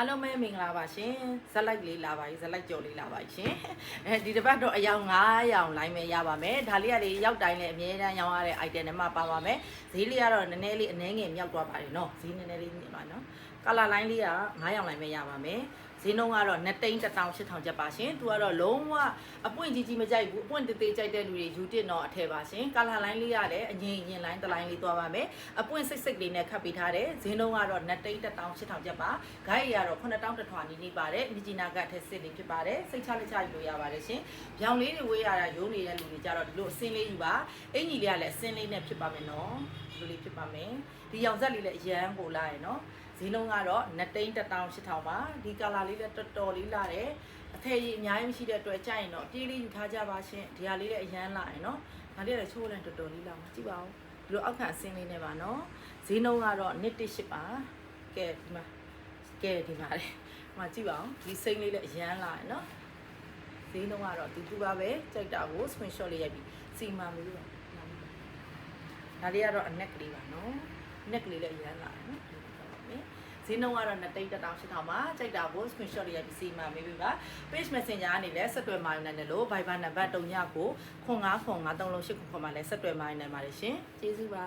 အားလုံးပဲမင်္ဂလာပါရှင်ဇက်လိုက်လေးလာပါဇက်လိုက်ကြော်လေးလာပါရှင်ဒီတစ်ပတ်တော့အယောင်9ရောင်လိုင်းမယ်ရပါမယ်ဒါလေးကလေရောက်တိုင်းလည်းအမြဲတမ်းရောင်းရတဲ့ item တွေမှာပါပါမယ်ဈေးလေးကတော့နည်းနည်းလေးအနည်းငယ်မြောက်သွားပါတယ်နော်ဈေးနည်းနည်းလေးမြင်ပါနော်ကာလာလိုင်းလေးက9ရောင်လိုင်းမယ်ရပါမယ်ဈေးနှုန်းကတော့2,18000ကျပ်ပါရှင်သူကတော့လုံးဝအပွင့်ကြီးမကြိုက်ဘူးအပွင့်တေးသေးကြိုက်တဲ့လူတွေယူတစ်တော့အထည်ပါရှင်ကာလာလိုင်းလေးကလည်းအရင်လိုင်းတစ်လိုင်းလေးသွားပါမယ်အပွင့်စိတ်လေးနဲ့ခတ်ပေးထားတယ်ဈေးနှုန်းကတော့2,18000ကျပ်ပါဂိုက်ရတော့9,000ထွာနီးပါတယ်မြကြီးနာကထက်စစ်လေးဖြစ်ပါတယ်စိတ်ချလက်ချယူလို့ရပါတယ်ရှင်ဗျောင်လေးတွေဝေးရတာရိုးနေတဲ့လူတွေကြတော့ဒီလိုအစင်းလေးယူပါအင်ကြီးလေးကလည်းအစင်းလေးနဲ့ဖြစ်ပါမယ်နော်ဒီလိုလေးဖြစ်ပါမယ်ဒီရောင်ဆက်လေးလည်းအရန်ပိုလာရယ်နော်ဈေးနှုန်းကတော့2,18000ပါဒီကာလာလေးလည်းတော်တော်လေးလာတယ်အထည်ကြီးအများကြီးမရှိတဲ့အတွက်ကြိုက်ရင်တော့ပြေးလေးယူထားကြပါရှင်ဒီဟာလေးလည်းအရန်လာရယ်နော်ဒါလေးလည်းချိုးလည်းတော်တော်လေးလာမှာကြည့်ပါဦးဒီလိုအောက်ခံအစင်းလေးနဲ့ပါနော်ဈေးနှုန်းကတော့1,800ပါကဲဒီမှာဒီမှာလေမှာကြည့်ပါဦးဒီစိမ့်လေးလည်းအရန်လာရယ်နော်ဈေးနှုန်းကတော့တူပါပဲကြိုက်တာကို screenshot လေးရိုက်ပြီးစီမာမျိုးပါဒါလေးကတော့အနက်ကလေးပါနော်နက်ကလေးလည်းအရန်လာရယ်နော်ဈေးနှုန်းကတော့2,18000ပါကြိုက်တာကို screenshot လေးရိုက်ပြီးစီမာမေးပေးပါ page messenger ကနေလည်းဆက်သွယ်မာယူနိုင်တယ်လို့ Viber နံပါတ်3ညကို099538ခုခေါ်မှလည်းဆက်သွယ်မာယူနိုင်ပါတယ်ရှင်ကျေးဇူးပါ